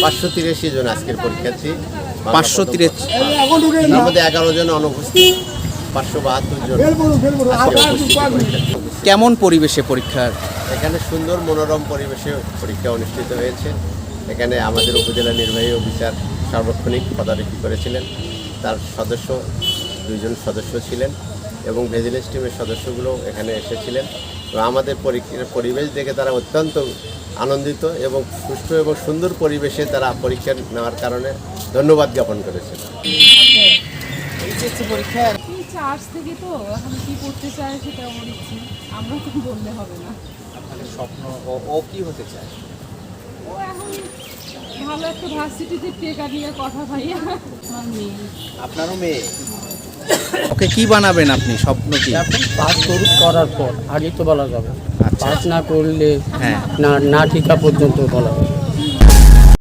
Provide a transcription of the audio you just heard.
583 জন আজকের পরীক্ষার্থী। 583 তার মধ্যে 11 জন অনুপস্থিত, 572 জন আজকে উপস্থিত পরীক্ষার্থী। কেমন পরিবেশে পরীক্ষার? এখানে সুন্দর মনোরম পরিবেশে পরীক্ষা অনুষ্ঠিত হয়েছে। এখানে আমাদের উপজেলা নির্বাহী অফিসার সার্বক্ষণিক তদারকি করেছিলেন। তার সদস্য 2 জন সদস্য ছিলেন এবং ভিজিলেন্স টিমের সদস্যগুলো এখানে এসেছিলেন। তো আমাদের পরীক্ষার পরিবেশ দেখে তারা অত্যন্ত আনন্দিত এবং সুষ্ঠু এবং সুন্দর পরিবেশে তারা পরীক্ষা নেওয়ার কারণে ধন্যবাদ জ্ঞাপন করেছেন। আর্টস থেকে তো এখন কি করতে চায় সেটা আমার ইচ্ছে, আমরা তো বললে হবে না। আপনাদের স্বপ্ন ও কি হতে চায়? ও এখন ভালো একটা ভার্সিটিতে টেকা নিয়ে কথা ভাইয়া আমার মেয়ে। আপনারও মেয়ে? ওকে কি বানাবেন আপনি? স্বপ্ন কি? এখন পাস করার পর আগে তো বলা যাবে, আচ্ছা। পাস না করলে হ্যাঁ। না ঠিকা পর্যন্ত বলা যাবে।